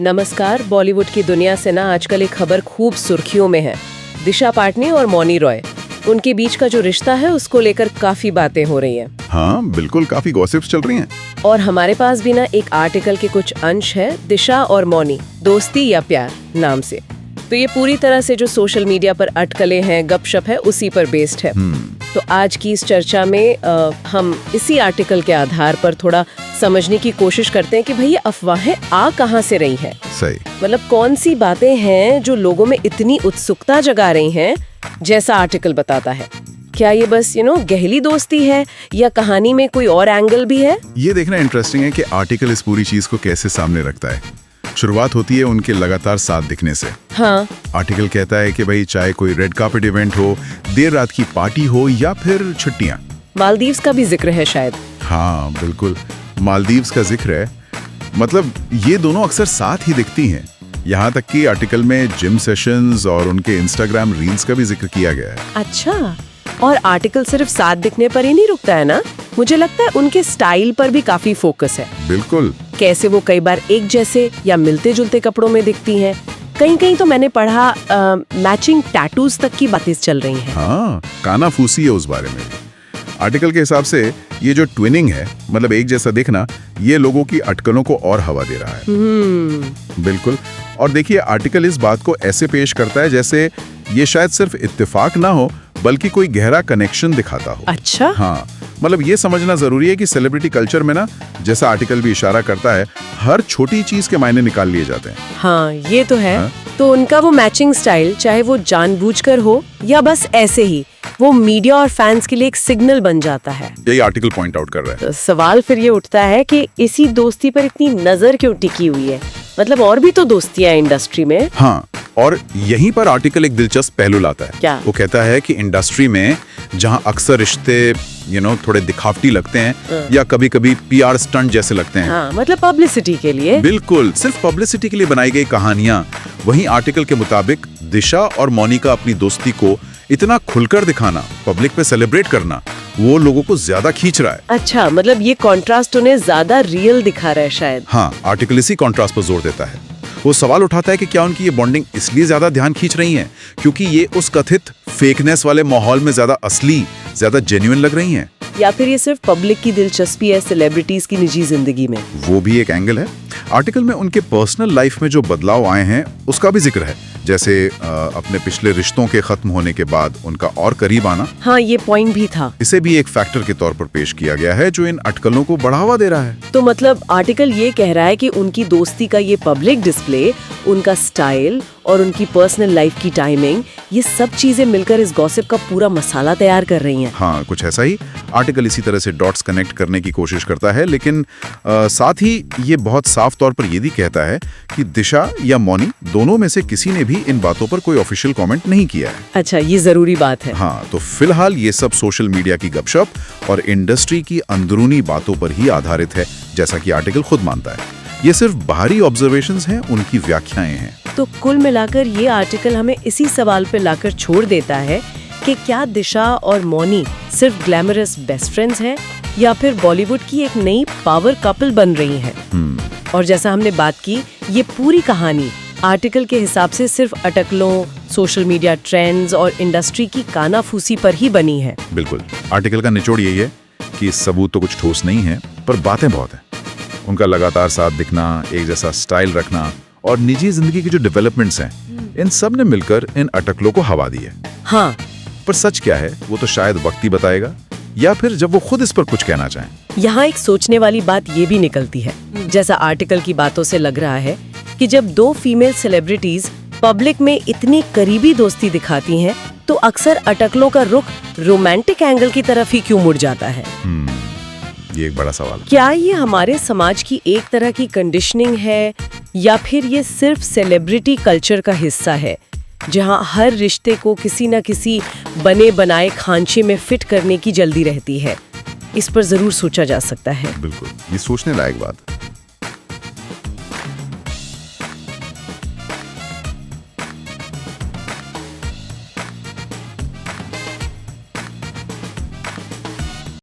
नमस्कार। बॉलीवुड की दुनिया से ना आजकल एक खबर खूब सुर्खियों में है। दिशा पाटनी और मौनी रॉय, उनके बीच का जो रिश्ता है उसको लेकर काफी बातें हो रही हैं। हाँ बिल्कुल, काफी गॉसिप्स चल रही हैं। और हमारे पास भी ना एक आर्टिकल के कुछ अंश है, दिशा और मौनी दोस्ती या प्यार नाम से। तो ये पूरी तरह से जो सोशल मीडिया पर अटकलें हैं, गपशप है, उसी पर बेस्ड है। तो आज की इस चर्चा में हम इसी आर्टिकल के आधार पर थोड़ा समझने की कोशिश करते हैं कि भाई ये अफवाहें आ कहाँ से रही हैं। सही, मतलब कौन सी बातें हैं जो लोगों में इतनी उत्सुकता जगा रही हैं, जैसा आर्टिकल बताता है। क्या ये बस गहरी दोस्ती है या कहानी में कोई और एंगल भी है? ये देखना इंटरेस्टिंग है कि आर्टिकल इस पूरी चीज को कैसे सामने रखता है। शुरुआत होती है उनके लगातार साथ दिखने से। हाँ। आर्टिकल कहता है कि भाई चाहे कोई रेड कार्पेट इवेंट हो, देर रात की पार्टी हो या फिर छुट्टियां। मालदीव्स का भी जिक्र है शायद। हाँ बिल्कुल, मालदीव्स का जिक्र है। मतलब ये दोनों अक्सर साथ ही दिखती हैं। यहाँ तक कि आर्टिकल में जिम सेशंस और उनके इंस्टाग्राम रील्स का भी जिक्र किया गया है। अच्छा, और आर्टिकल सिर्फ साथ दिखने पर ही नहीं रुकता है ना, मुझे लगता है उनके स्टाइल पर भी काफी फोकस है। बिल्कुल, कैसे वो कई बार एक जैसे या मिलते जुलते कपड़ों में दिखती हैं। कहीं कहीं तो मैंने पढ़ा मैचिंग टैटूज तक की बातें चल रही हैं। हाँ, कानाफूसी है उस बारे में। आर्टिकल के हिसाब से ये जो ट्विनिंग है, मतलब एक जैसा दिखना, ये लोगों की अटकलों को और हवा दे रहा है। बिल्कुल। और देखिए, आर्टिकल इस बात को ऐसे पेश करता है जैसे ये शायद सिर्फ इत्तेफाक ना हो, बल्कि कोई गहरा कनेक्शन दिखाता हो। अच्छा। हाँ, मतलब ये समझना जरूरी है कि सेलिब्रिटी कल्चर में ना, जैसा आर्टिकल भी इशारा करता है, हर छोटी चीज के मायने निकाल लिए जाते हैं। हाँ, ये तो है। हाँ? तो उनका वो मैचिंग स्टाइल, चाहे वो जानबूझकर हो या बस ऐसे ही, वो मीडिया और फैंस के लिए एक सिग्नल बन जाता है। यही आर्टिकल पॉइंट आउट कर रहा है। तो सवाल फिर ये उठता है कि इसी दोस्ती पर इतनी नजर क्यों टिकी हुई है? मतलब और भी तो दोस्तियां इंडस्ट्री में। हाँ, और यहीं पर आर्टिकल एक दिलचस्प पहलू लाता है। क्या? वो कहता है कि इंडस्ट्री में जहां अक्सर रिश्ते थोड़े दिखावटी लगते हैं या कभी-कभी पीआर स्टंट जैसे लगते हैं। हाँ, मतलब पब्लिसिटी के लिए। बिल्कुल, सिर्फ पब्लिसिटी के लिए बनाई गई कहानियां। वहीं आर्टिकल के मुताबिक दिशा और मोनिका अपनी दोस्ती को इतना खुलकर दिखाना, पब्लिक पे सेलिब्रेट करना, वो लोगों को ज्यादा खींच रहा है। अच्छा, मतलब ये कॉन्ट्रास्ट उन्हें ज्यादा रियल दिखा रहा है शायद। हाँ, आर्टिकल इसी कॉन्ट्रास्ट पर जोर देता है। वो सवाल उठाता है कि क्या उनकी ये बॉन्डिंग इसलिए ज्यादा ध्यान खींच रही है क्योंकि ये उस कथित फेकनेस वाले माहौल में ज्यादा असली, ज्यादा जेन्युइन लग रही हैं, या फिर ये सिर्फ पब्लिक की दिलचस्पी है सेलिब्रिटीज की निजी जिंदगी में। वो भी एक एंगल है। आर्टिकल में उनके पर्सनल लाइफ में जो बदलाव आए हैं उसका भी जिक्र है, जैसे अपने पिछले रिश्तों के खत्म होने के बाद उनका और करीब आना। हाँ, ये पॉइंट भी था। इसे भी एक फैक्टर के तौर पर पेश किया गया है जो इन अटकलों को बढ़ावा दे रहा है। तो मतलब आर्टिकल ये कह रहा है कि उनकी दोस्ती का ये पब्लिक डिस्प्ले, उनका स्टाइल और उनकी पर्सनल लाइफ की टाइमिंग, ये सब चीजें मिलकर इस गॉसिप का पूरा मसाला तैयार कर रही हैं। हाँ, कुछ ऐसा ही। आर्टिकल इसी तरह से डॉट्स कनेक्ट करने की कोशिश करता है, लेकिन साथ ही ये बहुत साफ तौर पर ये भी कहता है कि दिशा या मौनी दोनों में से किसी ने भी इन बातों पर कोई ऑफिशियल कमेंट नहीं किया है। अच्छा, ये जरूरी बात है। हाँ, तो फिलहाल ये सब सोशल मीडिया की गपशप और इंडस्ट्री की अंदरूनी बातों पर ही आधारित है, जैसा कि आर्टिकल खुद मानता है। ये सिर्फ बाहरी ऑब्जर्वेशंस हैं, उनकी व्याख्याएं हैं। तो कुल मिलाकर ये आर्टिकल हमें इसी सवाल पर लाकर छोड़ देता है कि क्या दिशा और मौनी सिर्फ ग्लैमरस बेस्ट फ्रेंड्स हैं या फिर बॉलीवुड की एक नई पावर कपल बन रही हैं। और जैसा हमने बात की, ये पूरी कहानी आर्टिकल के हिसाब से सिर्फ अटकलों, सोशल मीडिया ट्रेंड्स और इंडस्ट्री की कानाफूसी पर ही बनी है। बिल्कुल, आर्टिकल का निचोड़ यही है कि सबूत तो कुछ ठोस नहीं है, पर बातें बहुत हैं। उनका लगातार साथ दिखना, एक जैसा स्टाइल रखना और निजी जिंदगी की जो डेवलपमेंट्स हैं, इन सब ने मिलकर इन अटकलों को हवा दी है। हाँ, पर सच क्या है वो तो शायद वक्त ही बताएगा, या फिर जब वो खुद इस पर कुछ कहना चाहें। यहाँ एक सोचने वाली बात ये भी निकलती है, जैसा आर्टिकल की बातों से लग रहा है कि जब दो फीमेल सेलिब्रिटीज पब्लिक में इतनी करीबी दोस्ती दिखाती हैं, तो अक्सर अटकलों का रुख रोमांटिक एंगल की तरफ ही क्यों मुड़ जाता है? ये एक बड़ा सवाल है। क्या ये हमारे समाज की एक तरह की कंडीशनिंग है या फिर ये सिर्फ सेलिब्रिटी कल्चर का हिस्सा है, जहां हर रिश्ते को किसी न किसी बने बनाए खांचे में फिट करने की जल्दी रहती है? इस पर जरूर सोचा जा सकता है। बिल्कुल, ये सोचने लायक बात।